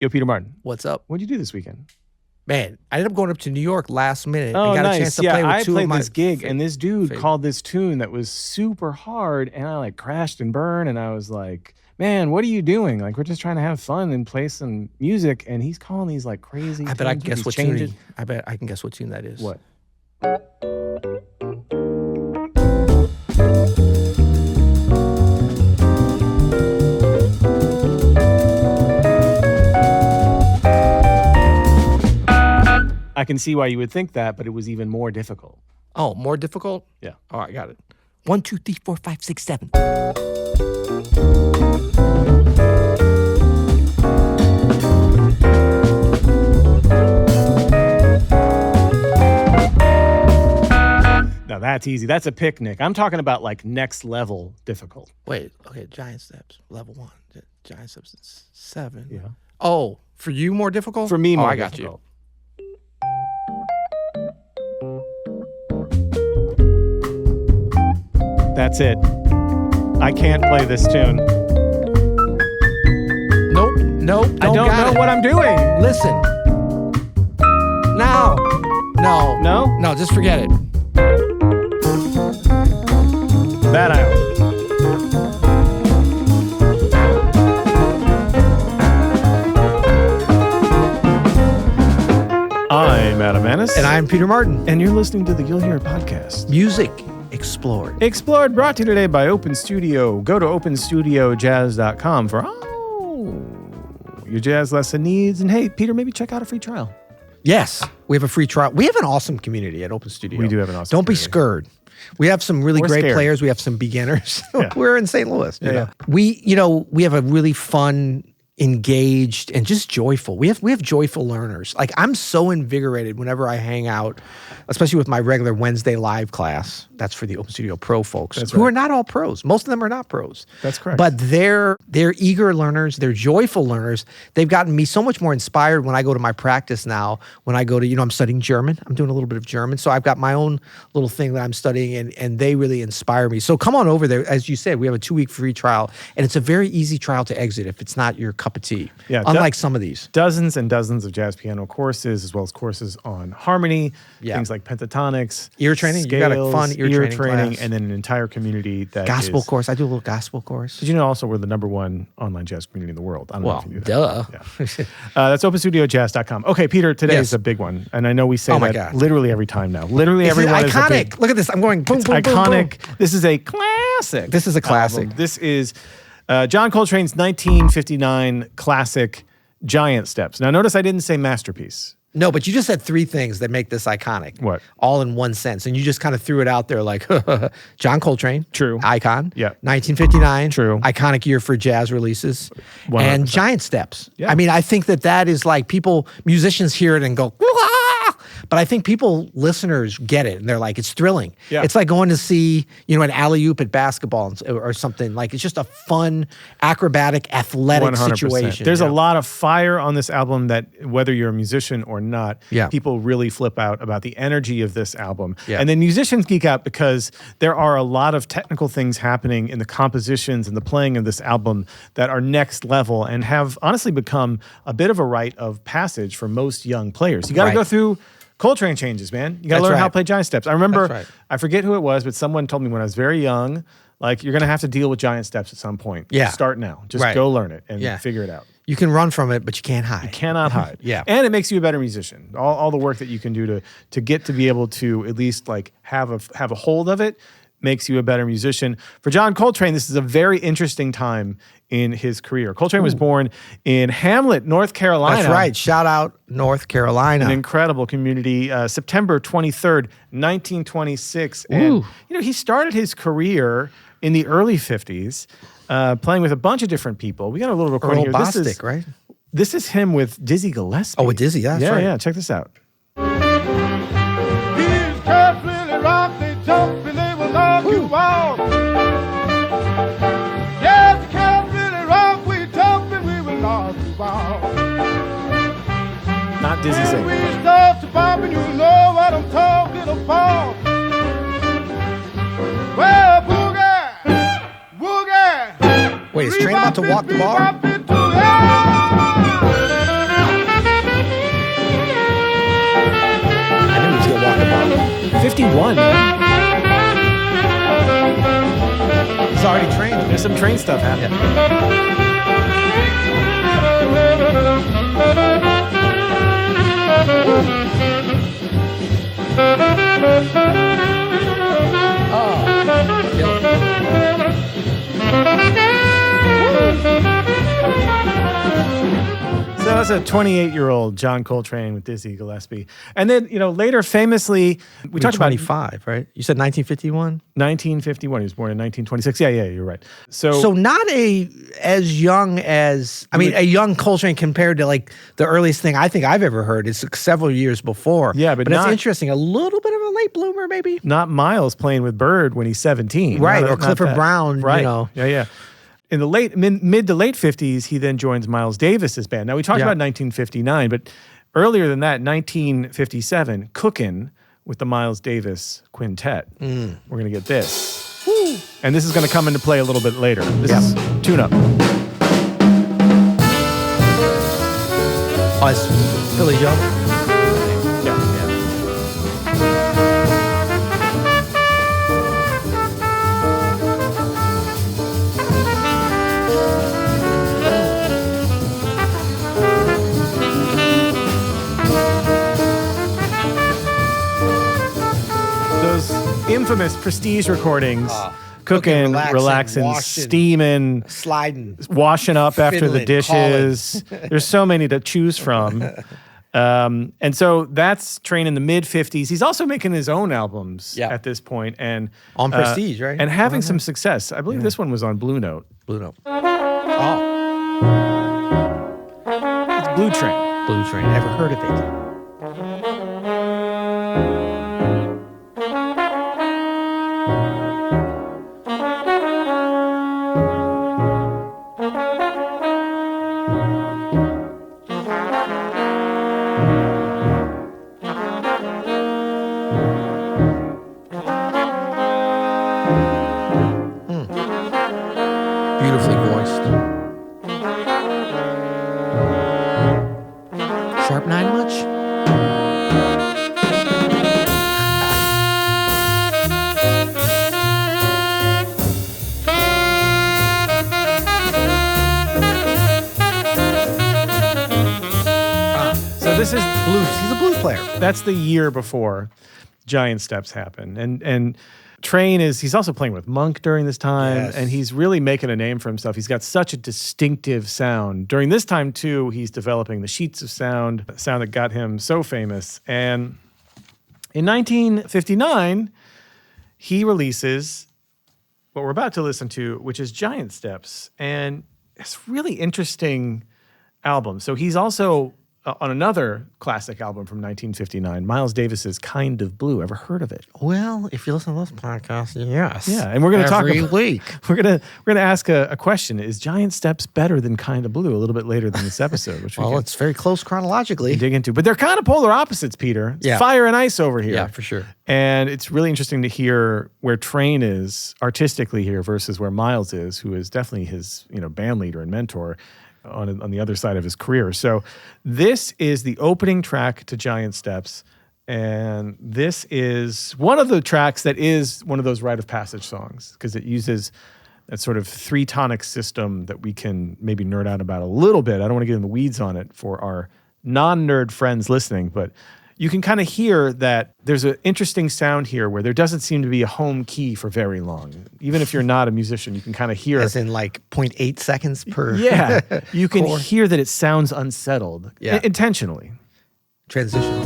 Yo, Peter Martin. What's up? What'd you do this weekend? Man, I ended up going up to New York last minute Oh, and got nice. a chance to play with I two played of my this gig, and this dude called this tune that was super hard, and I like crashed and burned, and I was like, man, what are you doing? Like, we're just trying to have fun and play some music, and he's calling these like crazy I bet I can guess what tune. I bet I can guess what tune that is. What? I can see why you would think that, but it was even more difficult. Oh, more difficult? Yeah. All right, got it. 1, 2, 3, 4, 5, 6, 7. Now that's easy. That's a picnic. I'm talking about like next level difficult. Wait, okay, Giant Steps, level 1. Giant Steps is 7. Yeah. Oh, for you more difficult? For me more I got difficult. you. That's it. I can't play this tune. Nope. I don't know what I'm doing. Listen. No, just forget it. That I own. I'm Adam Maness. And I'm Peter Martin. And you're listening to the You'll Hear It podcast. Music Explored. Explored, brought to you today by Open Studio. Go to openstudiojazz.com for your jazz lesson needs. And hey, Peter, maybe check out a free trial. Yes, we have a free trial. We have an awesome community at Open Studio. We do have an awesome Don't community. be scared. We have some really great scared. players. We have some beginners. Yeah. We're in St. Louis. Yeah. We have a really fun, engaged, and just joyful. We have joyful learners. Like, I'm so invigorated whenever I hang out, especially with my regular Wednesday live class. That's for the Open Studio Pro folks who are not all pros. Most of them are not pros. That's correct. But they're eager learners. They're joyful learners. They've gotten me so much more inspired when I go to my practice now. When I go to, I'm studying German. I'm doing a little bit of German. So I've got my own little thing that I'm studying, and they really inspire me. So come on over there. As you said, we have a 2-week free trial, and it's a very easy trial to exit if it's not your cup of tea. Yeah, unlike some of these. Dozens and dozens of jazz piano courses, as well as courses on harmony, things like pentatonics, ear training. scales, You got a fun ear training class. And then an entire community that gospel course. I do a little gospel course. Did you know also we're the #1 online jazz community in the world? I don't know if you knew that. Duh. Yeah. That's openstudiojazz.com. Okay, Peter, today is a big one. And I know we say that literally every time now. Literally everyone is iconic. Look at this. I'm going boom, boom, iconic. Boom. This is a classic. This is a classic. Album. This is John Coltrane's 1959 classic, Giant Steps. Now, notice I didn't say masterpiece. No, but you just said 3 things that make this iconic. What? All in one sense. And you just kind of threw it out there like, John Coltrane. True. Icon. Yeah. 1959. True. Iconic year for jazz releases. 100%. And Giant Steps. Yeah. I mean, I think that is like musicians hear it and go, wah! But I think listeners get it, and they're like, it's thrilling. Yeah. It's like going to see, an alley-oop at basketball or something. Like, it's just a fun, acrobatic, athletic 100%. situation. There's a lot of fire on this album that, whether you're a musician or not, people really flip out about the energy of this album. Yeah. And then musicians geek out because there are a lot of technical things happening in the compositions and the playing of this album that are next level and have honestly become a bit of a rite of passage for most young players. You got to go through Coltrane changes, man. You got to learn how to play Giant Steps. I remember, I forget who it was, but someone told me when I was very young, like, you're going to have to deal with Giant Steps at some point. Yeah. Start now. Just go learn it and figure it out. You can run from it, but you can't hide. You cannot hide. Yeah. And it makes you a better musician. All the work that you can do to get to be able to at least like have a hold of it makes you a better musician. For John Coltrane, this is a very interesting time in his career. Coltrane was born in Hamlet, North Carolina. That's right. Shout out North Carolina. An incredible community. September 23rd, 1926. And, he started his career in the early 50s, playing with a bunch of different people. We got a little recording here. Bostic, right? This is him with Dizzy Gillespie. Oh, with Dizzy, that's right. Yeah, check this out. These cats really rock, they jump and they will knock you out. Yes, the cats really rock, we jump and we will knock you out. Not Dizzy singing. We start to pop and you know what I'm talking about. Well, boogie. Wait, is Train about to walk the bar? 51. He's already trained. There's some train stuff happening. So that's a 28-year-old John Coltrane with Dizzy Gillespie. And then, later famously, we talked about 25, right? You said 1951? 1951. He was born in 1926. Yeah, you're right. So not as young as, a young Coltrane compared to like the earliest thing I think I've ever heard is several years before. Yeah, but it's interesting. A little bit of a late bloomer, maybe? Not Miles playing with Bird when he's 17. Right, or Clifford Brown, right. Yeah. In the mid to late 50s, he then joins Miles Davis's band. Now, we talked about 1959, but earlier than that, 1957, Cookin' with the Miles Davis Quintet. We're going to get this. Woo. And this is going to come into play a little bit later. This is Tune Up. Oh, it's Philly Joe? Yeah. Infamous Prestige recordings, cooking, relaxing, steaming, sliding, washing up after the fiddling, dishes. There's so many to choose from. And so that's Train in the mid-50s. He's also making his own albums at this point, and on Prestige, right? And having some success. I believe this one was on Blue Note. Blue Note. Oh. It's Blue Train. Blue Train. Never heard of it. Beautifully voiced. Sharp 9 much? So this is blues. He's a blues player. That's the year before Giant Steps happened. And Train he's also playing with Monk during this time, and he's really making a name for himself. He's got such a distinctive sound. During this time, too, he's developing the sheets of sound that got him so famous. And in 1959, he releases what we're about to listen to, which is Giant Steps. And it's a really interesting album. So he's also on another classic album from 1959, Miles Davis's Kind of Blue. Ever heard of it? Well, if you listen to this podcast, yes. Yeah, and we're going to talk every week. We're going to ask a question. Is Giant Steps better than Kind of Blue? A little bit later than this episode, which it's very close chronologically. Dig into, but they're kind of polar opposites, Peter. It's fire and ice over here. Yeah, for sure. And it's really interesting to hear where Train is artistically here versus where Miles is, who is definitely his band leader and mentor on the other side of his career. So this is the opening track to Giant Steps, and this is one of the tracks that is one of those rite of passage songs because it uses that sort of three-tonic system that we can maybe nerd out about a little bit. I don't want to get in the weeds on it for our non-nerd friends listening, but you can kind of hear that there's an interesting sound here where there doesn't seem to be a home key for very long. Even if you're not a musician, you can kind of hear... As in like 0.8 seconds per... Yeah. You can hear that it sounds unsettled. Yeah. Intentionally. Transition.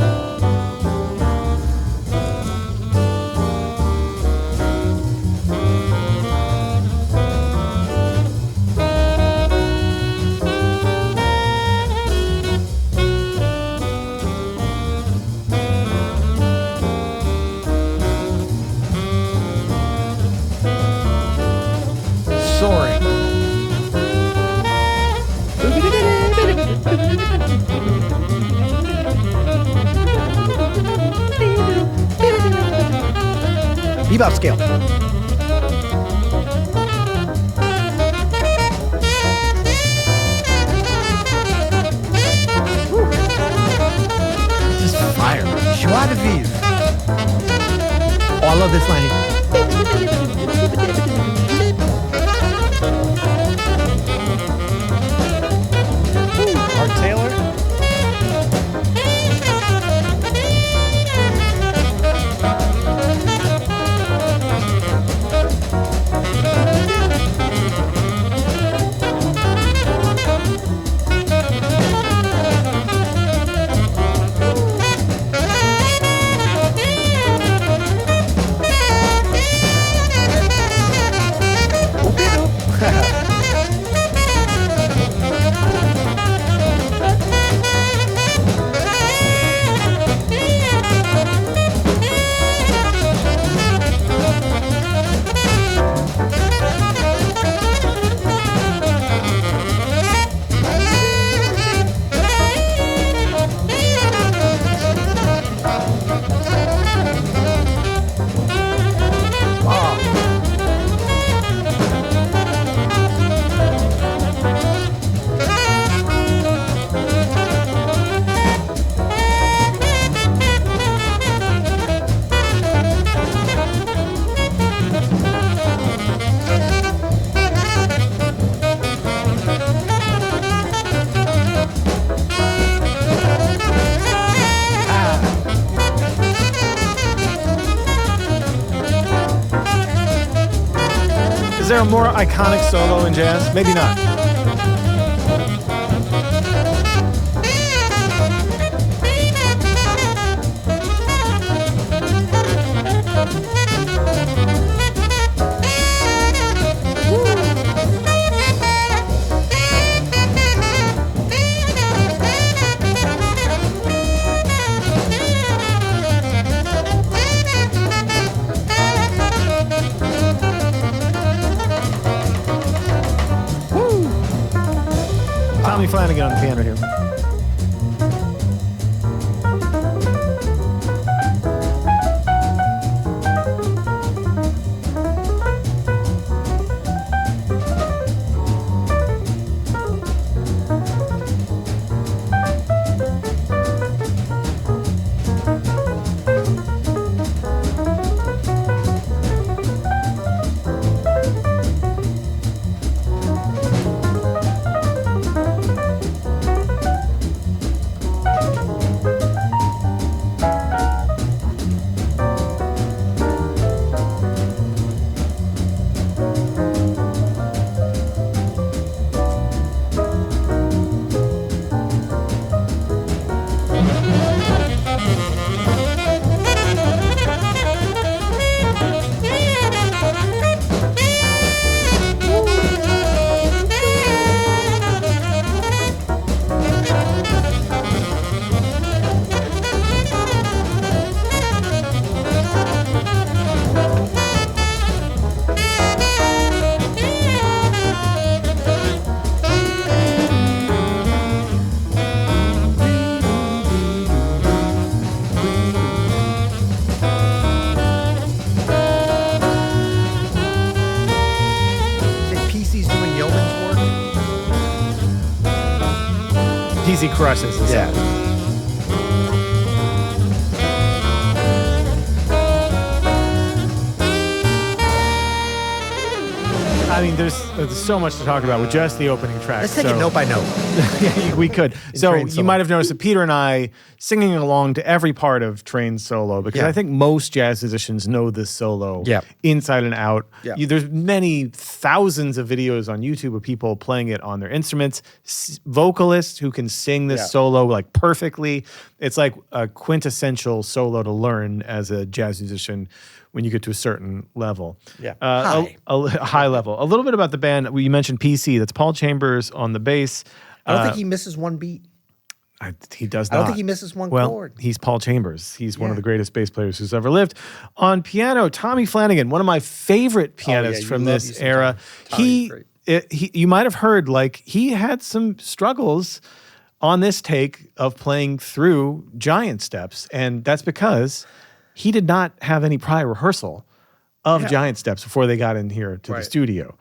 Bebop scale. Just fire. Joie de vivre. love this line. Art Taylor. Is there a more iconic solo in jazz? Maybe not. Tommy Flanagan on the piano here. PC crushes this album. I mean, there's so much to talk about with just the opening track. Let's take it note by note. Yeah, we could. So Train you solo. might have noticed that Peter and I singing along to every part of Train's solo because Yeah. I think most jazz musicians know this solo inside and out. Yeah. There's many thousands of videos on YouTube of people playing it on their instruments, vocalists who can sing this solo like perfectly. It's like a quintessential solo to learn as a jazz musician when you get to a certain level. Yeah. A high level. A little bit about the band. You mentioned PC. That's Paul Chambers on the bass. I don't think he misses one beat. He does not. I don't think he misses one chord. He's Paul Chambers. He's one of the greatest bass players who's ever lived. On piano, Tommy Flanagan, one of my favorite pianists from this era. You might have heard, like, he had some struggles on this take of playing through Giant Steps, and that's because he did not have any prior rehearsal of Giant Steps before they got in here to the studio.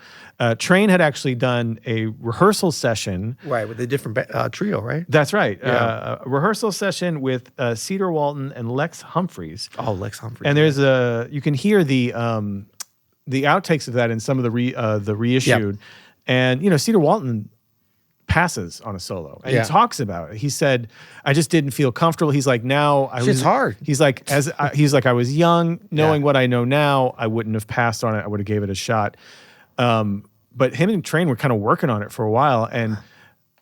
Train had actually done a rehearsal session. Right, with a different trio, right? That's right. A rehearsal session with Cedar Walton and Lex Humphreys. Oh, Lex Humphreys. And there's you can hear the outtakes of that in some of the reissued. And, Cedar Walton passes on a solo. And he talks about it. He said, I just didn't feel comfortable. He's like, it's hard. He's like, I was young, knowing what I know now, I wouldn't have passed on it. I would have gave it a shot. But him and Train were kind of working on it for a while, and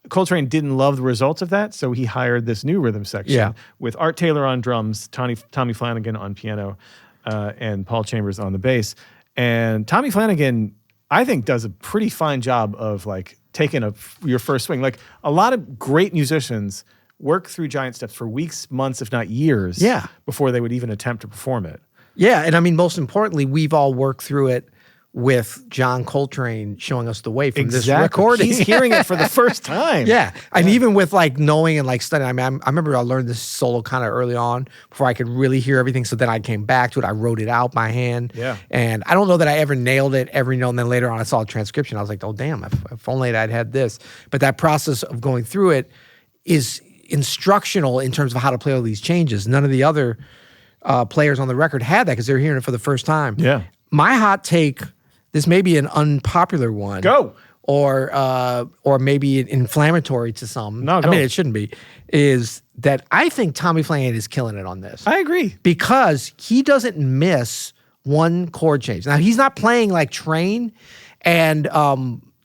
Coltrane didn't love the results of that, so he hired this new rhythm section with Art Taylor on drums, Tommy Flanagan on piano, and Paul Chambers on the bass. And Tommy Flanagan, I think, does a pretty fine job of like taking your first swing. Like a lot of great musicians work through Giant Steps for weeks, months, if not years, before they would even attempt to perform it. Yeah, and I mean, most importantly, we've all worked through it with John Coltrane showing us the way from this recording. He's hearing it for the first time. And even with like knowing and like studying, I mean, I remember I learned this solo kind of early on before I could really hear everything. So then I came back to it. I wrote it out by hand. And I don't know that I ever nailed it every note. And then later on, I saw a transcription. I was like, oh, damn, if only I'd had this. But that process of going through it is instructional in terms of how to play all these changes. None of the other players on the record had that because they were hearing it for the first time. My hot take, this may be an unpopular one. Go. Or maybe inflammatory to some. No, I mean, it shouldn't be. Is that I think Tommy Flanagan is killing it on this. I agree. Because he doesn't miss one chord change. Now, he's not playing like Train, and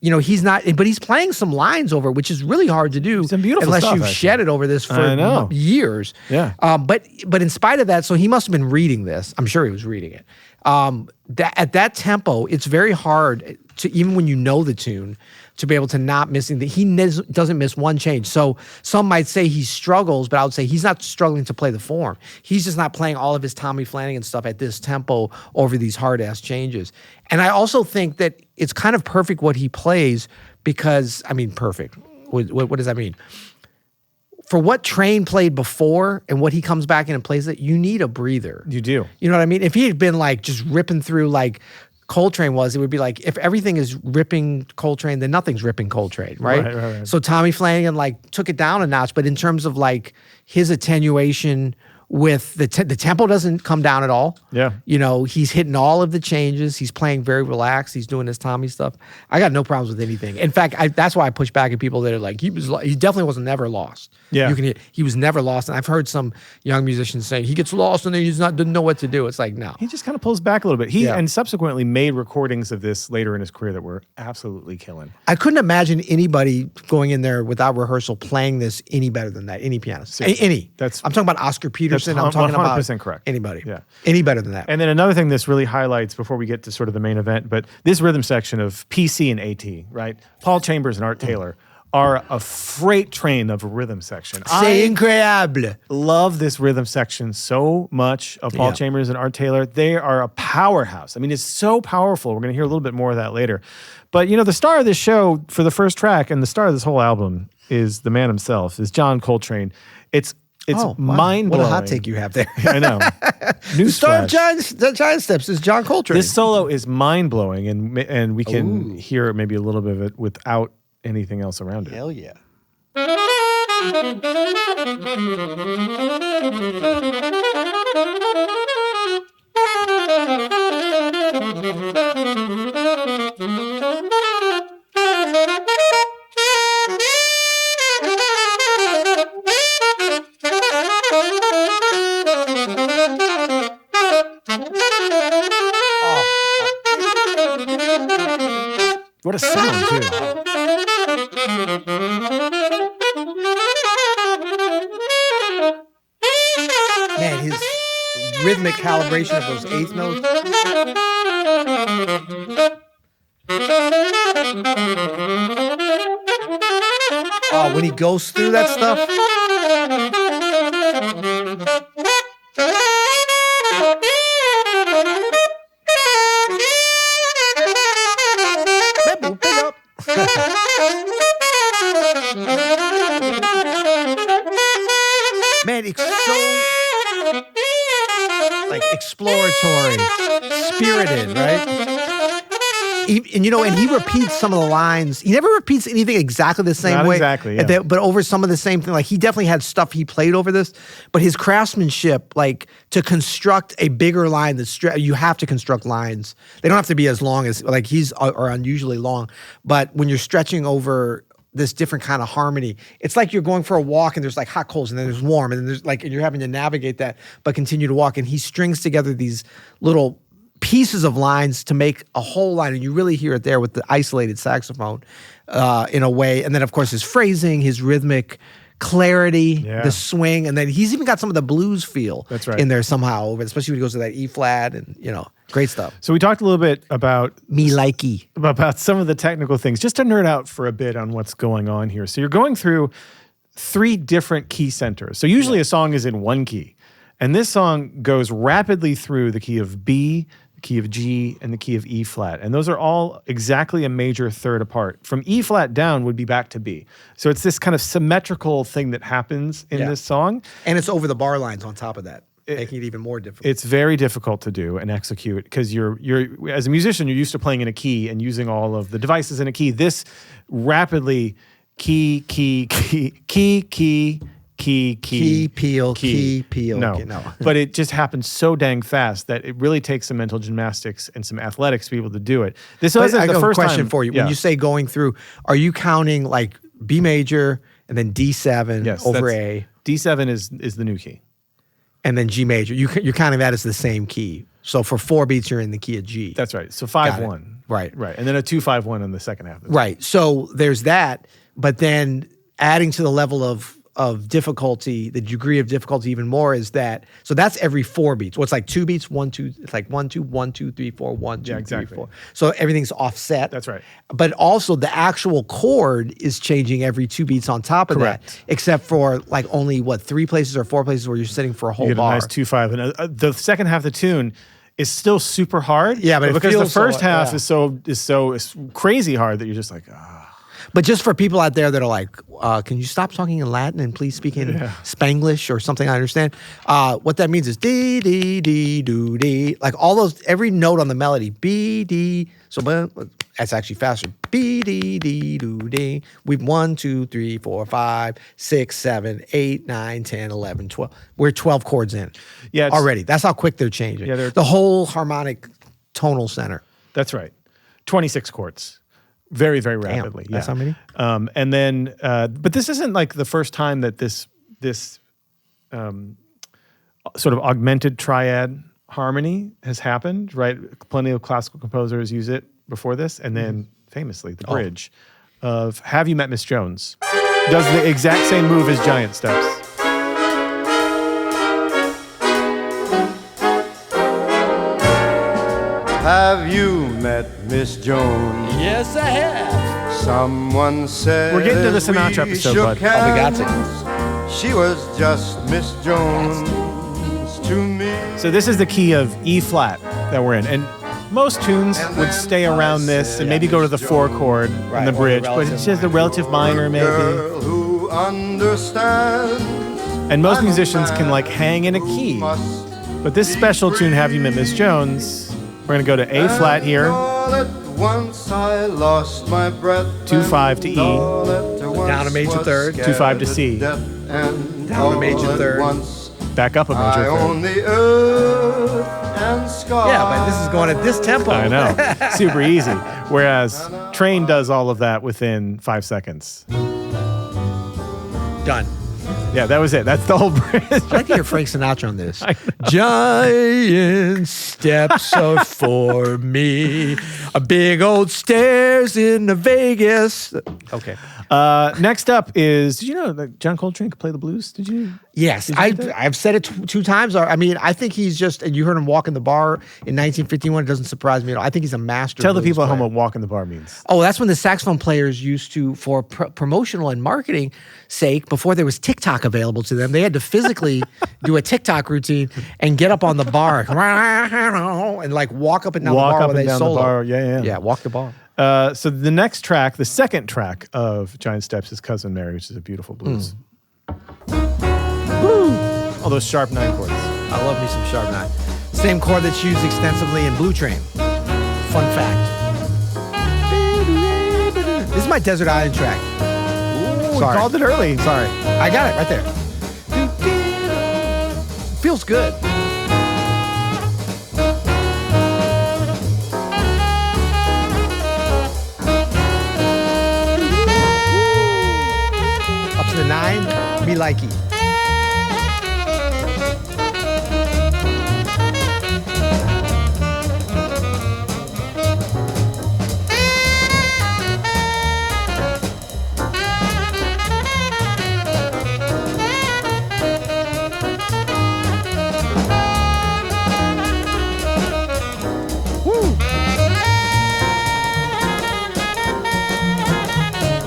he's not, but he's playing some lines over it, which is really hard to do some beautiful unless stuff, you've shed it over this for years. But in spite of that, so he must have been reading this. I'm sure he was reading it. At that tempo, it's very hard to, even when you know the tune, to be able to not missing that. He doesn't miss one change. So some might say he struggles, but I would say he's not struggling to play the form. He's just not playing all of his Tommy Flanagan stuff at this tempo over these hard-ass changes. And I also think that it's kind of perfect what he plays because, I mean, perfect. What does that mean? For what Train played before and what he comes back in and plays it, you need a breather. You do. You know what I mean? If he had been like just ripping through like Coltrane was, it would be like, if everything is ripping Coltrane, then nothing's ripping Coltrane, right? Right. So Tommy Flanagan like took it down a notch, but in terms of like his attenuation with the tempo doesn't come down at all. He's hitting all of the changes. He's playing very relaxed. He's doing his Tommy stuff. I got no problems with anything. In fact, that's why I push back at people that are like, he definitely wasn't never lost. You can hear, he was never lost. And I've heard some young musicians saying he gets lost and then didn't know what to do. It's like, no. He just kind of pulls back a little bit. And subsequently made recordings of this later in his career that were absolutely killing. I couldn't imagine anybody going in there without rehearsal playing this any better than that. Any pianist. Any. I'm talking about Oscar Peterson. I'm talking 100% about correct. Anybody. Any better than that. And then another thing this really highlights before we get to sort of the main event, but this rhythm section of PC and AT, right? Paul Chambers and Art Taylor are a freight train of a rhythm section. C'est incroyable. Love this rhythm section so much of Paul Chambers and Art Taylor. They are a powerhouse. I mean, it's so powerful. We're going to hear a little bit more of that later. But, the star of this show for the first track and the star of this whole album is the man himself, is John Coltrane. It's mind-blowing. What a hot take you have there. I know. The star of Giant Steps is John Coltrane. This solo is mind-blowing, and we can hear maybe a little bit of it without anything else around it. Hell yeah. What a sound, too. Man, his rhythmic calibration of those eighth notes. Oh, when he goes through that stuff. Man, it's so like exploratory, spirited, right? And he repeats some of the lines. He never repeats anything exactly the same Not way. exactly, yeah. But over some of the same thing. Like he definitely had stuff he played over this. But his craftsmanship, like to construct a bigger line you have to construct lines. They don't have to be as long as like or unusually long. But when you're stretching over this different kind of harmony, it's like you're going for a walk and there's like hot coals and then there's warm and then there's like, and you're having to navigate that, but continue to walk. And he strings together these little pieces of lines to make a whole line, and you really hear it there with the isolated saxophone in a way. And then, of course, his phrasing, his rhythmic clarity, the swing, and then he's even got some of the blues feel in there somehow, especially when he goes to that E flat, and great stuff. So we talked a little bit about about some of the technical things, just to nerd out for a bit on what's going on here. So you're going through 3 different key centers. So usually a song is in one key, and this song goes rapidly through the key of B, the key of G, and the key of E flat. And those are all exactly a major third apart. From E flat down would be back to B. So it's this kind of symmetrical thing that happens in this song. And it's over the bar lines on top of that, making it even more difficult. It's very difficult to do and execute because you're as a musician, you're used to playing in a key and using all of the devices in a key. This rapidly key, peel. No. But it just happens so dang fast that it really takes some mental gymnastics and some athletics to be able to do it. This wasn't the first time. Question for you. When you say going through, are you counting like B major and then D7 over A? D7 is the new key. And then G major. You're counting that as the same key. So for 4 beats, you're in the key of G. That's right. So 5-1. Right. And then a 2-5-1 in the second half. Right. So there's that. But then adding to the level of difficulty, the degree of difficulty even more is that, so that's every 4 beats. Well, it's like 2 beats, 1, 2, it's like 1, 2, 1, 2, 3, 4, 1, 2, 3, 4. So everything's offset. That's right. But also the actual chord is changing every 2 beats on top of that, except for like only 3 places or 4 places where you're sitting for a whole bar. You get a nice 2-5. And the second half of the tune is still super hard. Yeah, but because the first half is so crazy hard that you're just like, But just for people out there that are like, can you stop talking in Latin and please speak in Spanglish or something I understand? What that means is dee, dee, dee, do, dee. Like all those, every note on the melody, B, D. So that's actually faster. B, D, D, do, dee. We've 1, 2, 3, 4, 5, 6, 7, 8, 9, 10, 11, 12. We're 12 chords in already. That's how quick they're changing. Yeah, the whole harmonic tonal center. That's right. 26 chords. Very, very rapidly. Damn, that's how many? And then, but this isn't like the first time that this sort of augmented triad harmony has happened, right? Plenty of classical composers use it before this. And then famously, the bridge of Have You Met Miss Jones does the exact same move as Giant Steps. Have you met Miss Jones? Yes, I have. Someone said we're getting to the Sinatra episode, bud. We got to. She was just Miss Jones to me. So this is the key of E flat that we're in, and most tunes would stay around this and maybe go to the 4 chord on the bridge, but it's just a relative minor maybe. Girl who understands. And most musicians can like hang in a key, but this special tune, Have You Met Miss Jones, we're gonna go to A flat here. Once I lost my breath. 2-5 to E. Down a major third. 2-5 to C. Down a major third. Back up a major third. On the earth and sky. Yeah, but this is going at this tempo. I know. Super easy. Whereas Train does all of that within 5 seconds. Done. Yeah, that was it. That's the whole bridge. I'd like to hear Frank Sinatra on this. Giant steps are for me. A big old stairs in Vegas. Okay. Next up is, did you know that John Coltrane could play the blues? Did you? Yes, I've said it 2 times. I mean, I think he's just, and you heard him walk in the bar in 1951. It doesn't surprise me at all. I think he's a master. Tell the people at home player. what walk in the bar means. Oh, that's when the saxophone players used to, for promotional and marketing sake, before there was TikTok available to them, they had to physically do a TikTok routine and get up on the bar and like walk up and down the bar when they solo. Yeah, walk the bar. So the next track, the second track of Giant Steps is Cousin Mary, which is a beautiful blues. All those sharp 9 chords. I love me some sharp 9. Same chord that's used extensively in Blue Train. Fun fact. This is my Desert Island track. Ooh, Sorry. called it early. Sorry. I got it right there. Feels good. Up to the 9, me likey.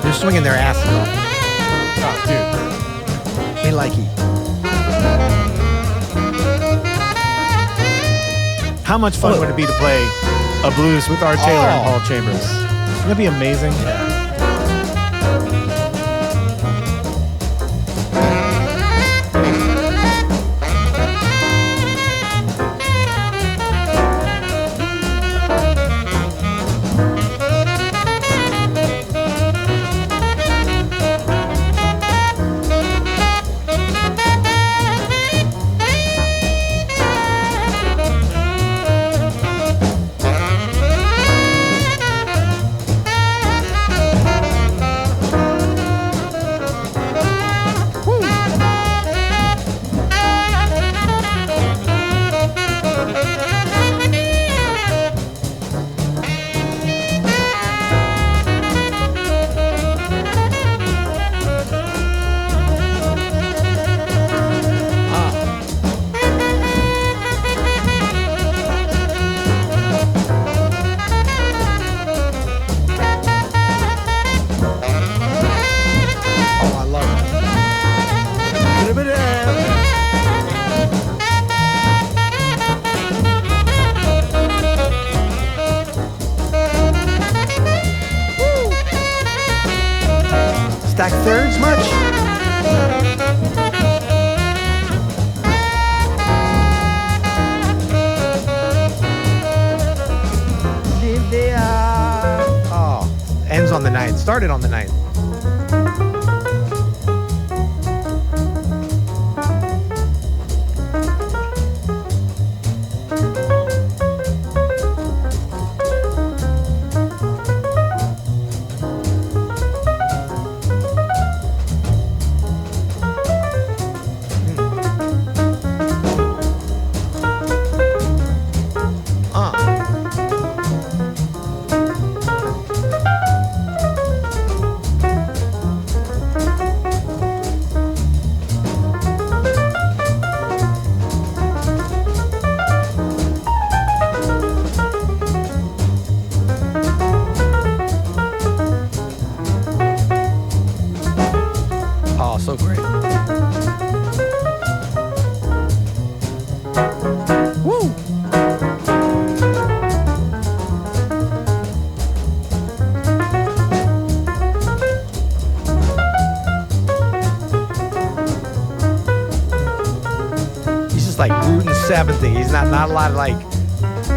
They're swinging their asses off. Oh, dude. Me likey. How much fun would it be to play a blues with Art Taylor and Paul Chambers? Wouldn't that be amazing? Stack thirds much? Oh, ends on the 9th. Started on the 9th. So great. Woo! He's just like rooting 7th. He's not a lot of like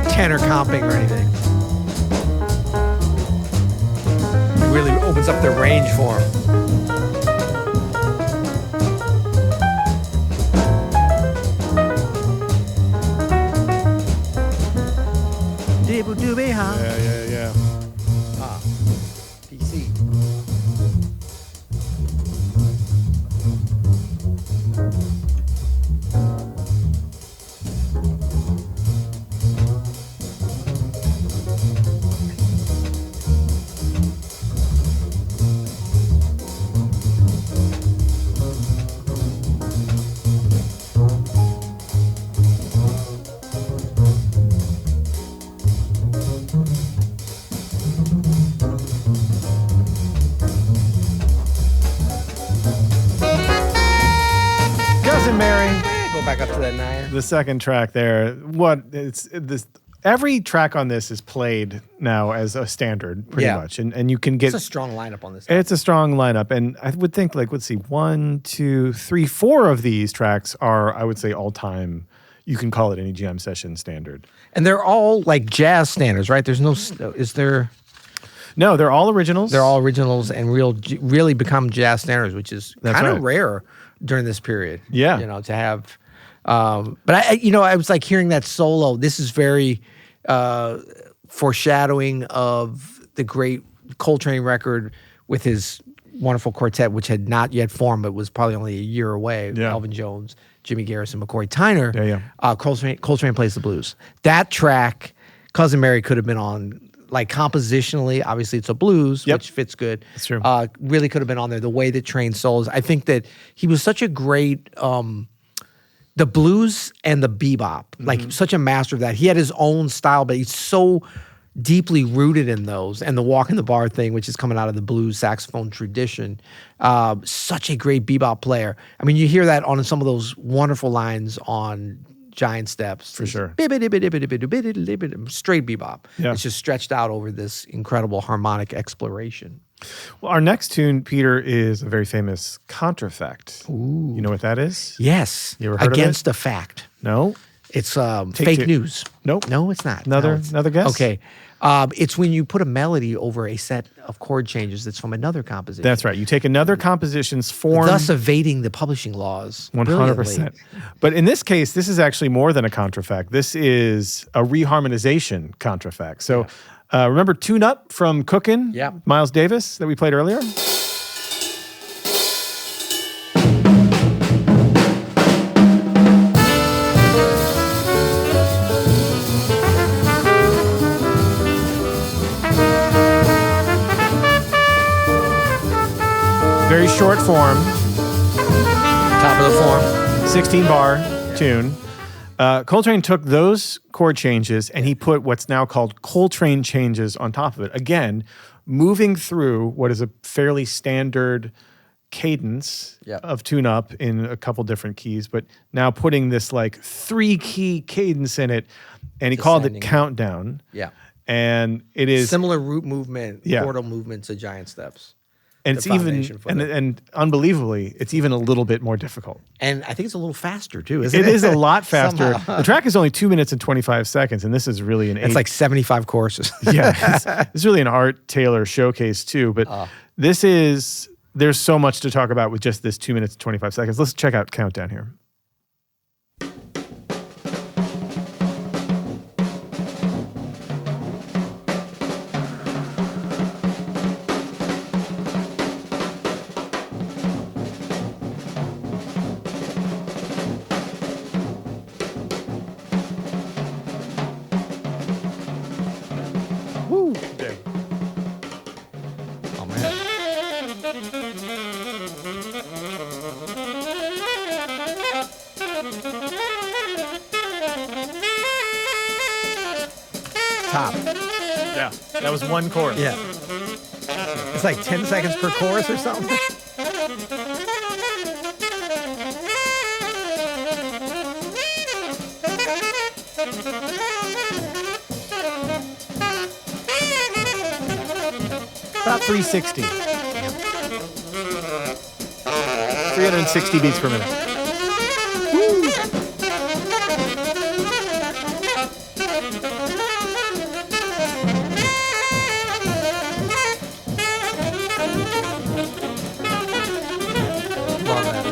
tenor comping or anything. It really opens up the range for him. Yeah. PC. Go back up to that 9. The second track there, every track on this is played now as a standard, pretty much, and you can get. It's a strong lineup on this. It's a strong lineup, and I would think, like, let's see, 1, 2, 3, 4 of these tracks are, I would say, all time, you can call it any jam session standard. And they're all like jazz standards, right? There's no, is there? No, they're all originals. They're all originals and really become jazz standards, which is kind of rare during this period. Yeah. To have. But I was like hearing that solo. This is very foreshadowing of the great Coltrane record with his wonderful quartet, which had not yet formed, but was probably only a year away. Yeah. Elvin Jones, Jimmy Garrison, McCoy Tyner. Yeah. Coltrane Plays the Blues. That track, Cousin Mary could have been on, like compositionally, obviously it's a blues, which fits good. That's true. Really could have been on there. The way that Train solos. I think that he was such a great, the blues and the bebop, like such a master of that. He had his own style, but he's so deeply rooted in those, and the walk in the bar thing, which is coming out of the blues saxophone tradition. Such a great bebop player. I mean, you hear that on some of those wonderful lines on Giant Steps. For sure. Straight bebop. Yeah. It's just stretched out over this incredible harmonic exploration. Well, our next tune, Peter, is a very famous contrafact. Ooh. You know what that is? Yes. You ever heard Against of it? a Fact. No? It's fake news. Nope. No, it's not. Another guess? Okay. It's when you put a melody over a set of chord changes that's from another composition. That's right. You take another composition's form. Thus evading the publishing laws. 100%. Brilliantly. But in this case, this is actually more than a contrafact. This is a reharmonization contrafact. So remember Tune Up from Cookin'? Yeah. Miles Davis that we played earlier? Very short form. Top of the form. 16-bar tune. Coltrane took those chord changes and he put what's now called Coltrane changes on top of it. Again, moving through what is a fairly standard cadence of tune-up in a couple different keys, but now putting this like 3-key cadence in it, and he called it Countdown. Yeah. And it is similar root movement, Yeah. chordal movement to Giant Steps. and it's even and unbelievably, it's even a little bit more difficult. And I think it's a little faster too, isn't it? It is a lot faster. Somehow. The track is only 2 minutes and 25 seconds, and this is really It's like 75 courses. it's really an Art Taylor showcase too. But there's so much to talk about with just this 2 minutes and 25 seconds. Let's check out Countdown here. Oh man. Top. Yeah, that was one chord. Yeah. It's like 10 seconds per chorus or something. About 360. 360 beats per minute. Love that.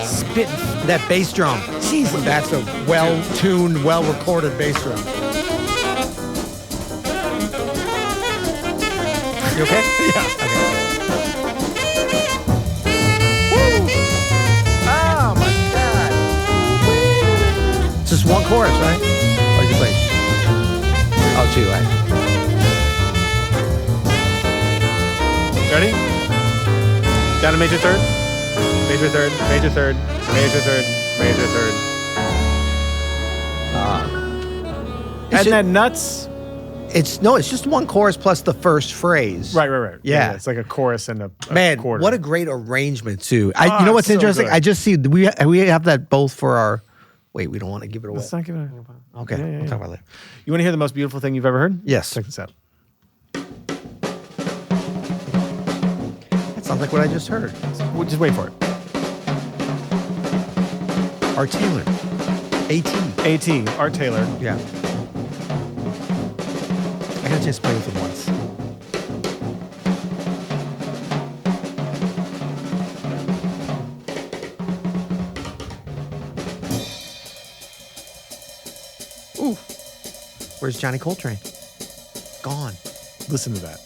Spitting that bass drum. Jesus, that's a well-tuned, well-recorded bass drum. You okay? Yeah. Okay. Oh my God. It's just one chorus, right? What did you play? Oh, two, right? Ready? Down to major third. Major third, major third, major third, major third. And then nuts. It's just one chorus plus the first phrase. Right. Yeah. It's like a chorus and a Man, quarter. what a great arrangement too. You know what's so interesting? good. I just see we have that both for our. Wait, we don't want to give it away. Let's not give it. Okay, we'll talk about it later. You want to hear the most beautiful thing you've ever heard? Yes. Check this out. That sounds like what I just heard. Well, just wait for it. Art Taylor, AT, Art Taylor. Yeah. I got a chance to play with him once. Ooh. Where's Johnny Coltrane? Gone. Listen to that.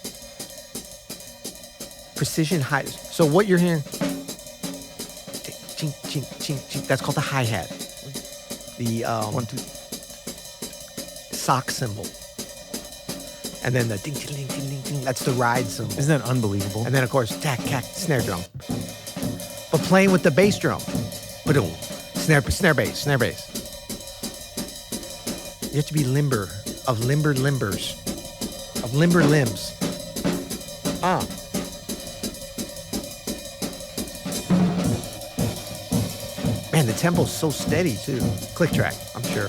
Precision hi. So what you're hearing? Ching, ching, ching, ching. That's called the hi-hat. The 1, 2. sock cymbal. And then the ding, ding, ding, ding, ding, ding. That's the ride cymbal. Isn't that unbelievable? And then, of course, tack, tack, snare drum. But playing with the bass drum. Ba-doom. Snare bass. You have to be limber limbs. Man, the tempo's so steady, too. Click track, I'm sure.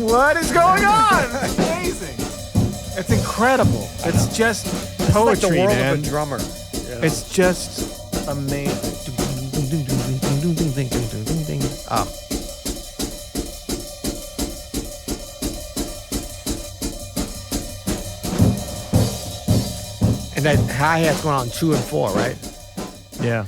What is going on? It's amazing. It's incredible. It's just poetry, It's like the world man. of a drummer. It's just amazing. Oh. And that hi-hat's going on 2 and 4, right? Yeah.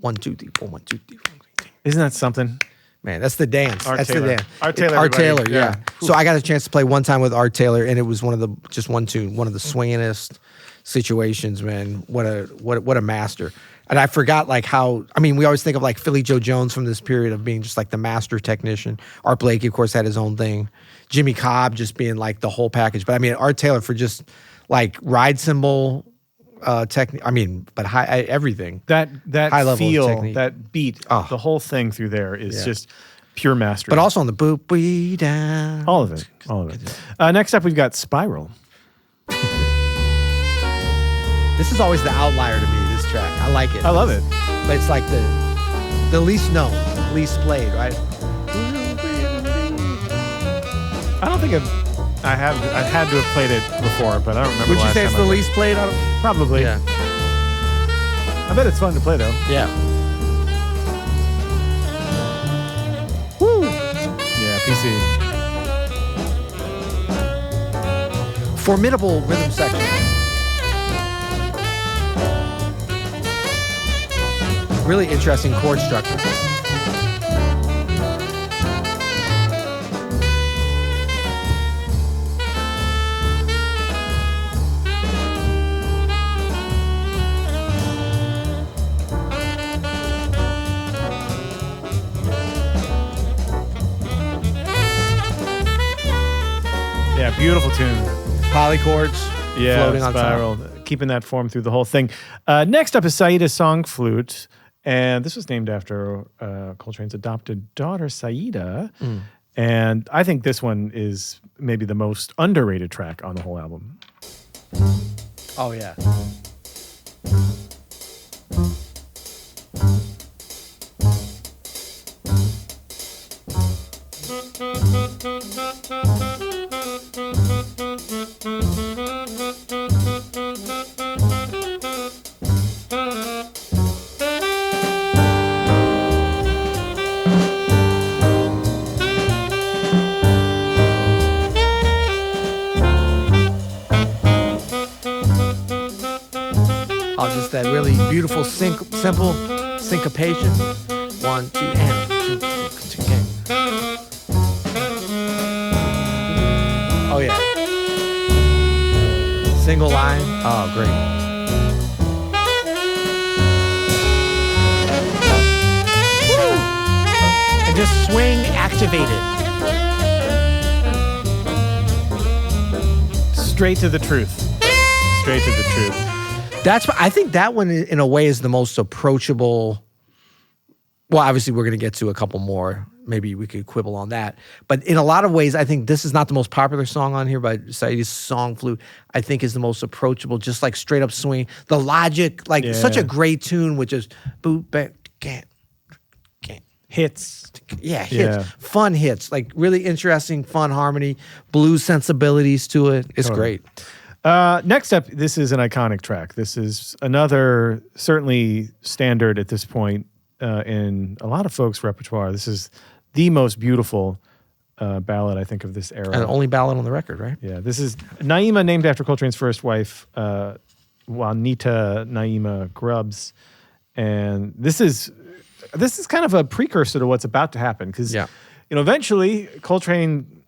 1, 2, 3, 4, 1, 2, 3, 4. Isn't that something? Man, that's the dance. Art That's Taylor. the dance. Art Taylor, Art everybody. Taylor, yeah. Yeah. So I got a chance to play one time with Art Taylor, and it was one of the swingingest situations, man. What a master. And I forgot like how. I mean, we always think of like Philly Joe Jones from this period of being just like the master technician. Art Blakey, of course, had his own thing. Jimmy Cobb just being like the whole package. But I mean, Art Taylor for just like ride cymbal. But everything. That high level feel, technique. that beat, the whole thing through there is just pure mastery. But also on the boop, we down. all of it. Next up, we've got Spiral. This is always the outlier to me, this track. I like it. I love it. But it's like the least known, least played, right? I don't think I've had to have played it before, but I don't remember. Would you say it's the least played out of? Probably. Yeah. I bet it's fun to play though. Yeah. Woo. Yeah, PC. Formidable rhythm section. Really interesting chord structure. Yeah, beautiful tune. Polychords. Yeah, Floating on Spiral. top. Keeping that form through the whole thing. Next up is Saida's Song Flute. And this was named after Coltrane's adopted daughter, Saida. And I think this one is maybe the most underrated track on the whole album. Oh, yeah. Oh, just that really beautiful simple syncopation. 1, 2, and 2, 3. Oh yeah. Single line. Oh, great. Woo! And just swing activated. Straight to the truth. Straight to the truth. I think that one in a way is the most approachable. Well, obviously we're going to get to a couple more. Maybe we could quibble on that. But in a lot of ways, I think this is not the most popular song on here, but Said's song flute, I think is the most approachable, just like straight up swing. The logic, like such a great tune, which is boot back, can't. Hits. Yeah, hits. Fun hits. Like really interesting, fun harmony, blues sensibilities to it. It's great. Next up, this is an iconic track. This is another certainly standard at this point in a lot of folks' repertoire. This is the most beautiful ballad, I think, of this era. And the only ballad on the record, right? Yeah, this is Naima, named after Coltrane's first wife, Juanita Naima Grubbs. And this is kind of a precursor to what's about to happen, because eventually Coltrane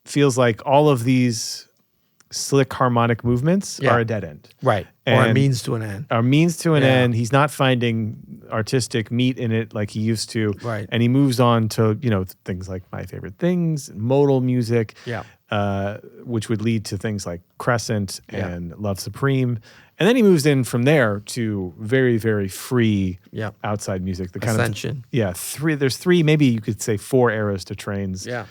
feels like all of these slick harmonic movements are a dead end. Right. Or a means to an end. Or means to an end. He's not finding artistic meat in it like he used to. Right. And he moves on to, things like My Favorite Things, modal music, which would lead to things like Crescent and Love Supreme. And then he moves in from there to very, very free outside music. The kind Ascension. There's three, maybe you could say 4 eras to Train's career.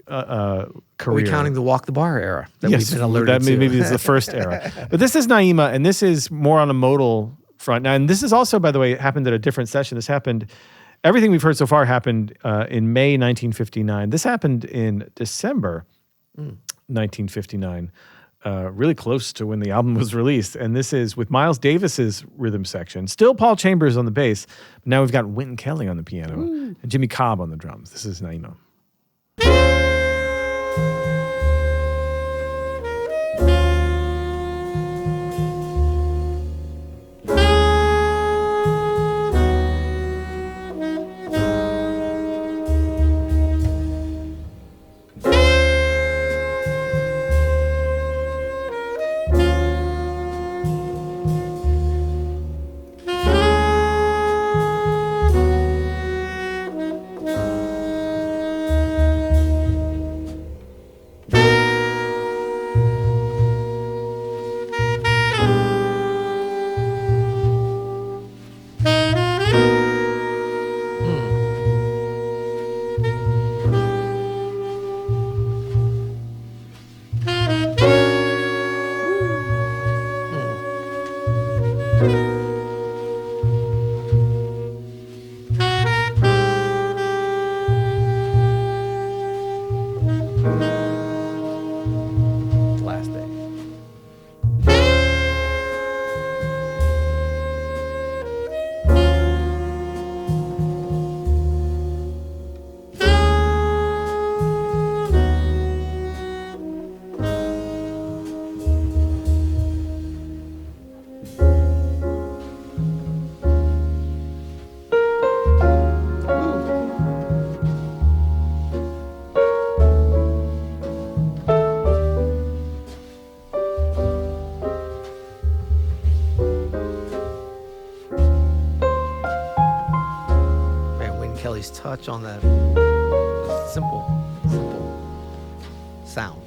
Are we counting the Walk the Bar era that we've been alerted that to? maybe is the first era. But this is Naima, and this is more on a modal front. Now, and this is also, by the way, happened at a different session. This happened, everything we've heard so far happened in May 1959. This happened in December 1959, really close to when the album was released. And this is with Miles Davis's rhythm section. Still Paul Chambers on the bass, but now we've got Wynton Kelly on the piano and Jimmy Cobb on the drums. This is Naima. Touch on that simple sound.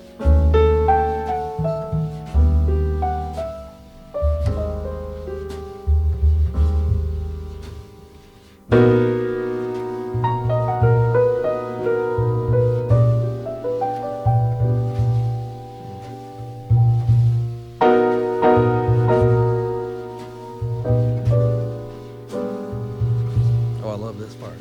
Oh, I love this part.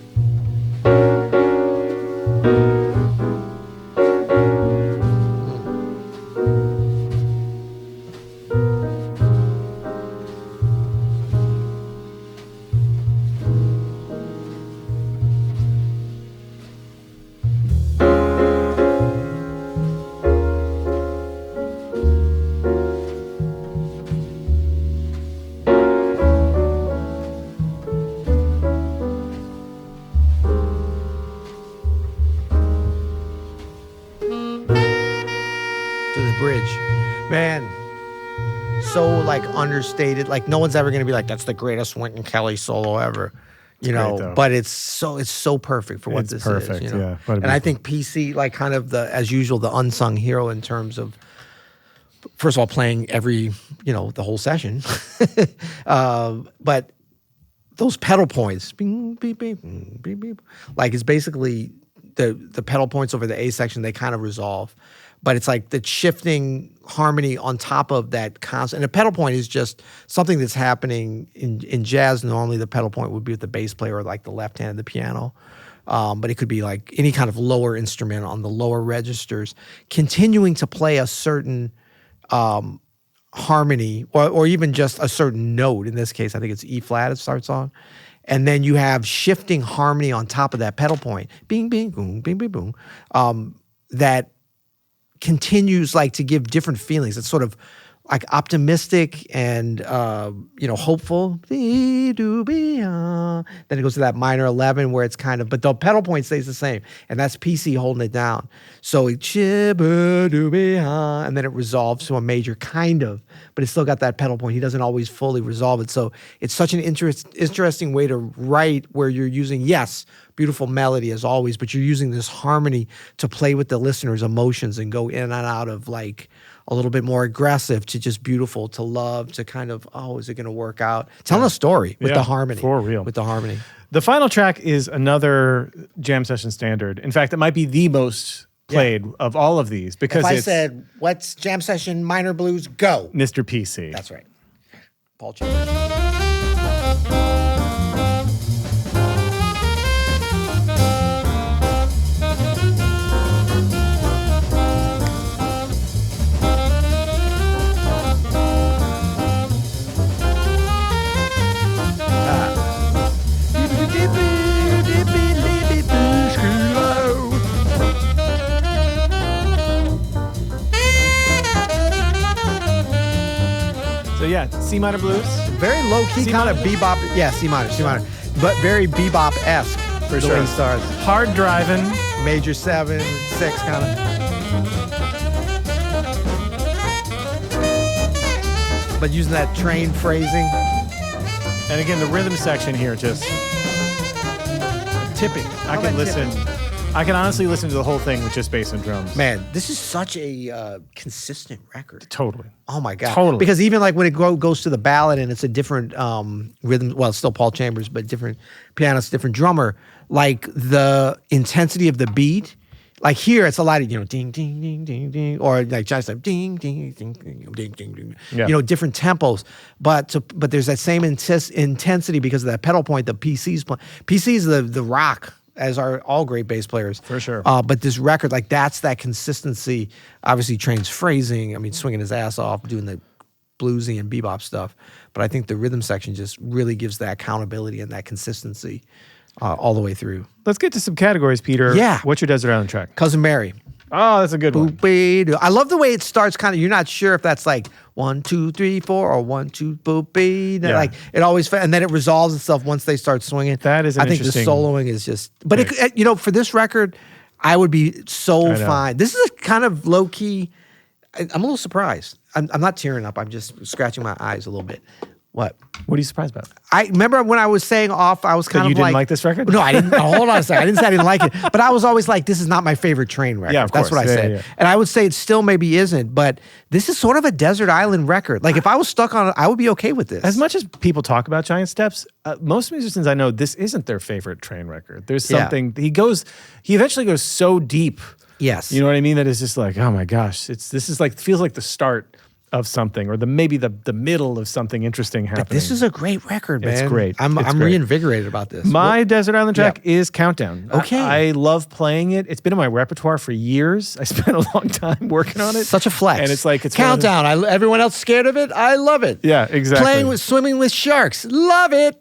Man, so like understated. Like no one's ever gonna be like, that's the greatest Wynton Kelly solo ever. You know, great, but it's so perfect for what this perfect, is. You know? yeah. And I think PC, like kind of as usual, the unsung hero in terms of, first of all, playing every the whole session. But those pedal points, bing, beep, beep, beep, beep, like it's basically the pedal points over the A section, they kind of resolve. But it's like the shifting harmony on top of that constant. And a pedal point is just something that's happening in jazz. Normally the pedal point would be with the bass player or like the left hand of the piano. But it could be like any kind of lower instrument on the lower registers, continuing to play a certain harmony or even just a certain note. In this case, I think it's E flat it starts on. And then you have shifting harmony on top of that pedal point. Bing, bing, boom, bing, bing, boom. That continues like to give different feelings. It's sort of like optimistic and hopeful. Then it goes to that minor 11 where it's kind of, but the pedal point stays the same, and that's PC holding it down. So it and then it resolves to a major kind of, but it's still got that pedal point. He doesn't always fully resolve it. So it's such an interesting way to write where you're using, yes, beautiful melody as always, but you're using this harmony to play with the listener's emotions and go in and out of like a little bit more aggressive to just beautiful to love to kind of, is it going to work out? Telling a story with the harmony. For real. With the harmony. The final track is another jam session standard. In fact, it might be the most played of all of these because if I said, what's jam session minor blues? Go. Mr. PC. That's right. Paul Chambers. So yeah, C minor blues. Very low key kind of bebop. Yeah, C minor. But very bebop-esque. For sure. Way starts. Hard driving. Major 7, 6 kind of. But using that train phrasing. And again, the rhythm section here just tipping. I can honestly listen to the whole thing with just bass and drums. Man, this is such a consistent record. Totally. Oh my God. Totally. Because even like when it goes to the ballad and it's a different rhythm, well, it's still Paul Chambers, but different pianist, different drummer, like the intensity of the beat, like here it's a lot of, ding, ding, ding, ding, ding, or like just like ding, ding, ding, ding, ding, ding, ding, different tempos. But there's that same intensity because of that pedal point, the PC's play. PC's the rock, as are all great bass players. For sure. But this record, like that's that consistency. Obviously Train's phrasing, swinging his ass off, doing the bluesy and bebop stuff. But I think the rhythm section just really gives that accountability and that consistency all the way through. Let's get to some categories, Peter. Yeah. What's your Desert Island track? Cousin Mary. Oh, that's a good one. I love the way it starts kind of, you're not sure if that's like 1, 2, 3, 4 or 1, 2, boop, Yeah. like it always, and then it resolves itself once they start swinging. That is an I think the interesting soloing is just, but it, for this record, I would be so fine. This is a kind of low key, I'm a little surprised. I'm not tearing up. I'm just scratching my eyes a little bit. What? What are you surprised about? I remember when I was saying off, I was kind of you didn't like this record? No, I didn't. Hold on a second. I didn't say I didn't like it, but I was always like, this is not my favorite Train record. Yeah, of That's course. what I said. Yeah. And I would say it still maybe isn't, but this is sort of a desert island record. Like if I was stuck on it, I would be okay with this. As much as people talk about Giant Steps, most musicians I know, this isn't their favorite Train record. There's something, he eventually goes so deep. Yes. You know what I mean? That it's just like, oh my gosh, feels like the start of something, or maybe the middle of something interesting happening. But this is a great record, man. It's great. I'm great. reinvigorated about this. My Desert Island track is Countdown. Okay. I love playing it. It's been in my repertoire for years. I spent a long time working on it. Such a flex. And it's Countdown. Everyone else scared of it. I love it. Yeah, exactly. Swimming with sharks. Love it.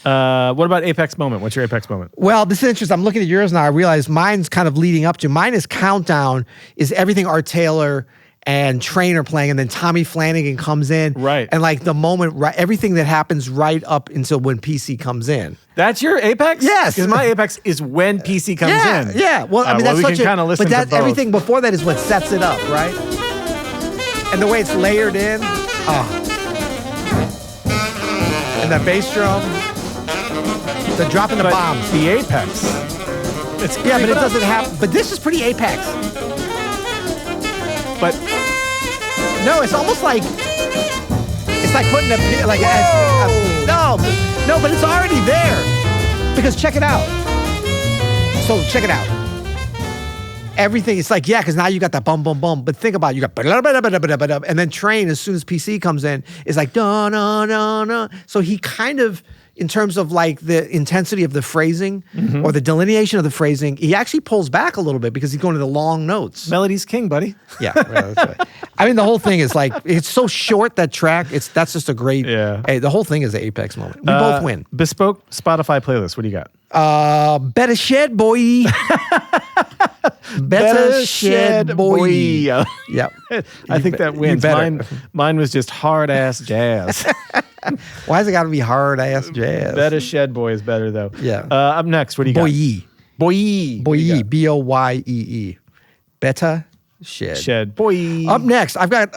What about Apex Moment? What's your Apex Moment? Well, this is interesting. I'm looking at yours now. I realize mine's kind of leading up to. Mine is Countdown, is everything Art Taylor and Train are playing, and then Tommy Flanagan comes in. Right. And like the moment, right, everything that happens right up until when PC comes in. That's your Apex? Yes. Because my Apex is when PC comes in. Yeah. Well, that's we such can kind of listen but that to both. everything before that is what sets it up, right? And the way it's layered in. And that bass drum. The dropping the bombs. The Apex. But it doesn't have. But this is pretty Apex. But no, it's almost like like putting no, but it's already there. Because check it out. So check it out. Everything, it's like, because now you got that bum, bum, bum. But think about it, you got and then Train, as soon as PC comes in, is like, da, da, da, da. So he kind of, in terms of like the intensity of the phrasing or the delineation of the phrasing, he actually pulls back a little bit because he's going to the long notes. Melody's king, buddy. Yeah, that's right. I mean, the whole thing is like, it's so short, that track. That's just a great, the whole thing is an apex moment. We both win. Bespoke Spotify playlist. What do you got? Better Shed, boy. Better Shed, boy. Yeah. I think that wins. better. Mine was just hard ass jazz. Why has it got to be hard ass jazz? Better Shed Boy is better though. Yeah. Up next, what do you got? Boyee. Boyee. Boyee. Better Shed. Shed. Boyee. Up next, I've got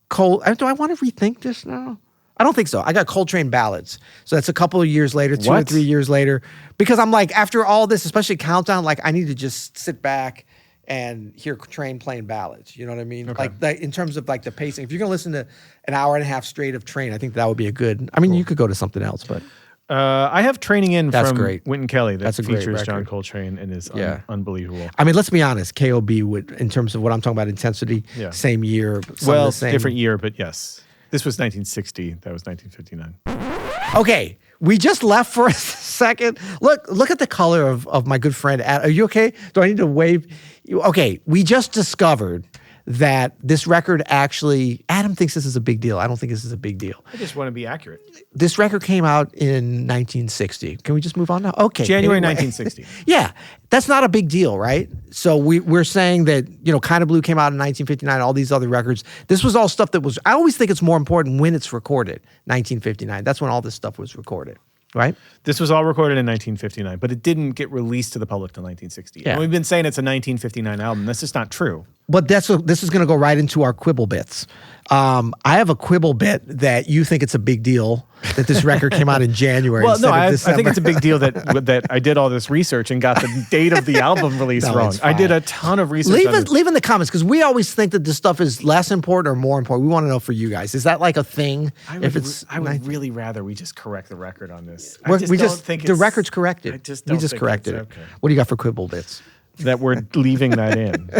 Cole. Do I want to rethink this now? I don't think so. I got Coltrane Ballads. So that's a couple of years later, 2 or 3 years later. Because I'm like, after all this, especially Countdown, like I need to just sit back and hear Train playing ballads. You know what I mean? Okay. Like in terms of like the pacing. If you're going to listen to an hour and a half straight of Train, I think that would be a good, I mean, you could go to something else, but. I have Training In from great. Wynton Kelly that That's a great features John record. Coltrane and is unbelievable. I mean, let's be honest. KOB would, in terms of what I'm talking about, intensity, same year. Well, the same. different year, but yes. This was 1960. That was 1959. Okay, we just left for a second. Look at the color of my good friend. Are you okay? Do I need to wave? Okay, we just discovered that this record actually, Adam thinks this is a big deal. I don't think this is a big deal. I just want to be accurate. This record came out in 1960. Can we just move on now? Okay. January anyway. 1960. Yeah, that's not a big deal, right? So we're saying that, Kind of Blue came out in 1959, all these other records. This was all stuff that was, I always think it's more important when it's recorded, 1959. That's when all this stuff was recorded, right? This was all recorded in 1959, but it didn't get released to the public till 1960. Yeah. And we've been saying it's a 1959 album. That's just not true. But this is going to go right into our quibble bits. I have a quibble bit that you think it's a big deal that this record came out in January. Well, no, I instead of think it's a December. big deal that I did all this research and got the date of the album release No, wrong. it's I did fine. a ton of research. Leave in the comments, because we always think that this stuff is less important or more important. We want to know for you guys. Is that like a thing? I would really rather we just correct the record on this. The record's corrected. I just we don't just think corrected it's it. okay. What do you got for quibble bits? That we're leaving that in.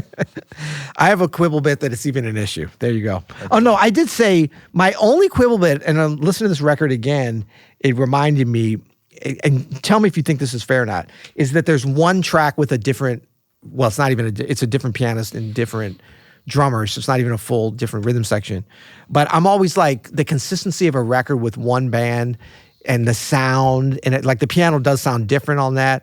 I have a quibble bit that it's even an issue. There you go. Oh, no, I did say my only quibble bit, and I'm listening to this record again, it reminded me, and tell me if you think this is fair or not, is that there's one track with a different, well, it's not even, it's a different pianist and different drummers, so it's not even a full different rhythm section. But I'm always like, the consistency of a record with one band and the sound, and like the piano does sound different on that,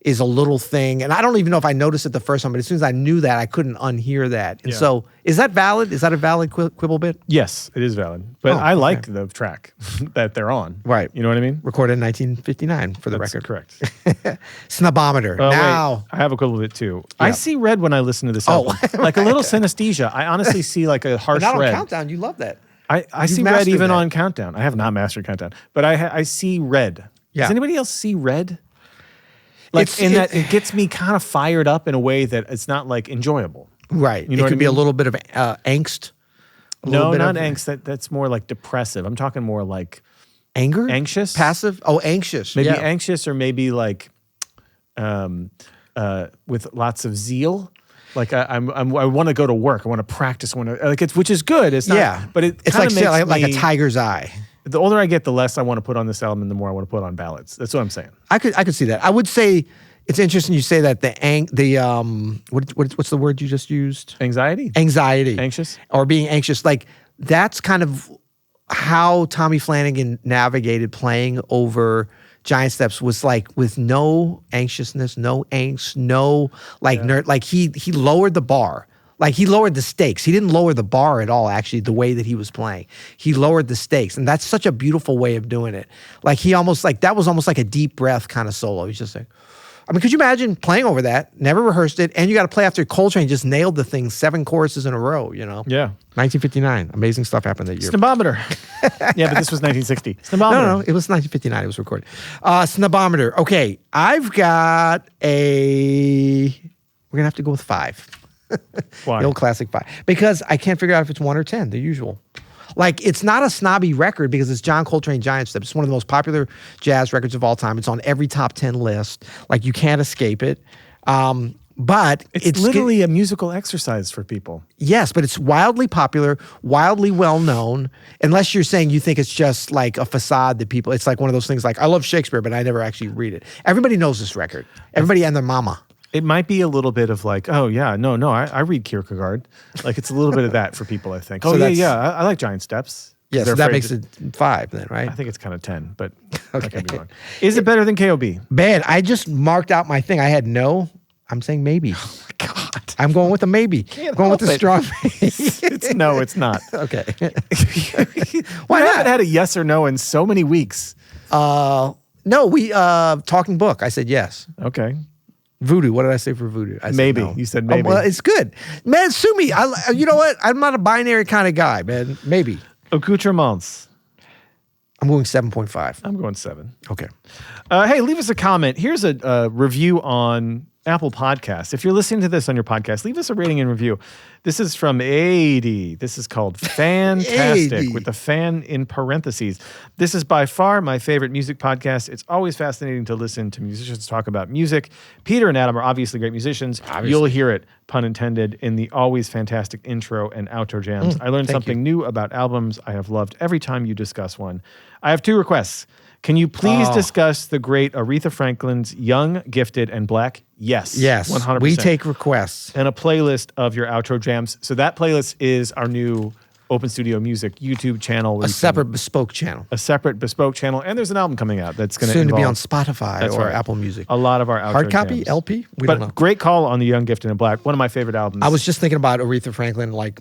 is a little thing. And I don't even know if I noticed it the first time, but as soon as I knew that, I couldn't unhear that. And so, is that valid? Is that a valid quibble bit? Yes, it is valid. But I like the track that they're on. Right. You know what I mean? Recorded in 1959 for the That's record. correct. Snobometer. Now, wait, I have a quibble bit too. I see red when I listen to this album. Like a little synesthesia. I honestly see like a harsh But not red. on Countdown. You love that. I see red even on Countdown. I have not mastered Countdown, but I see red. Yeah. Does anybody else see red? Like that it gets me kind of fired up in a way that it's not like enjoyable. Right. You know it could what I be a mean? little bit of angst. No, not angst. That's more like depressive. I'm talking more like anger, anxious, passive. Oh, anxious. Maybe anxious, or maybe like with lots of zeal. Like I want to go to work. I want to practice. I want to which is good. It's not. But it's like makes like a tiger's eye. The older I get, the less I want to put on this album, and the more I want to put on ballads. That's what I'm saying. I could see that. I would say it's interesting you say that what's the word you just used? Anxiety, anxious, or being anxious. Like that's kind of how Tommy Flanagan navigated playing over Giant Steps, was like with no anxiousness, no angst, no nerd. Like he lowered the bar. Like he lowered the stakes. He didn't lower the bar at all, actually, the way that he was playing. He lowered the stakes. And that's such a beautiful way of doing it. Like that was almost like a deep breath kind of solo. He's just like, I mean, could you imagine playing over that, never rehearsed it, and you got to play after Coltrane just nailed the thing 7 choruses in a row, Yeah. 1959. Amazing stuff happened that year. Snobometer. Yeah, but this was 1960. Snobometer. No, it was 1959. It was recorded. Snobometer. Okay, I've got we're going to have to go with 5. Why? The old classic 5. Because I can't figure out if it's 1 or 10, the usual. Like, it's not a snobby record because it's John Coltrane Giant Steps. It's one of the most popular jazz records of all time. It's on every top 10 list. Like, you can't escape it. But It's literally a musical exercise for people. yes, but it's wildly popular, wildly well known. Unless you're saying you think it's just like a facade that people. It's like one of those things. Like, I love Shakespeare, but I never actually read it. Everybody knows this record. Everybody and their mama. It might be a little bit of like, oh yeah, no, I read Kierkegaard. Like it's a little bit of that for people, I think. So I like Giant Steps. Yeah, They're so that afraid makes it 5 then, right? I think it's kind of 10, but I could be wrong. Is it better than KOB? Man, I just marked out my thing. I had no. I'm saying maybe. Oh my God. I'm going with a maybe. Going with a strong maybe. No, it's not. Okay. Why not? I haven't had a yes or no in so many weeks. No, we talking book. I said yes. Okay. Voodoo. What did I say for voodoo? I said Maybe. no. You said maybe. Oh, well, it's good. Man, sue me. You know what? I'm not a binary kind of guy, man. Maybe. Accoutrements. I'm going 7.5. I'm going 7. Okay. Hey, leave us a comment. Here's a review on Apple Podcasts. If you're listening to this on your podcast, leave us a rating and review. This is from 80. This is called Fantastic 80. with the fan in parentheses. This is by far my favorite music podcast. It's always fascinating to listen to musicians talk about music. Peter and Adam are obviously great musicians. You'll hear it, pun intended, in the always fantastic intro and outro jams. I learned something new about albums I have loved every time you discuss one. I have 2 requests. Can you please discuss the great Aretha Franklin's Young, Gifted, and Black? Yes. Yes. 100%. We take requests. And a playlist of your outro jams. So that playlist is our new Open Studio Music YouTube channel. A separate bespoke channel. A separate bespoke channel. And there's an album coming out that's going to soon to be on Spotify That's or right. Apple Music. A lot of our outro Hard copy, jams. LP. We But don't know. great call on the Young, Gifted, and Black. One of my favorite albums. I was just thinking about Aretha Franklin, like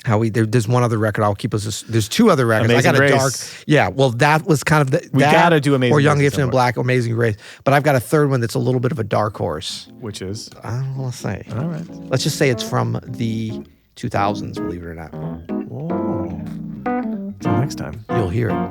how there's one other record. I'll keep us. There's 2 other records. Amazing I got Grace. a dark. Yeah, well, that was kind of the. We gotta do Amazing or Young Grace at Gifted some and Black, Amazing Grace. But I've got a third one that's a little bit of a dark horse. Which is? I don't want to say. All right. Let's just say it's from the 2000s. Believe it or not, Whoa. Until next time. you'll hear it.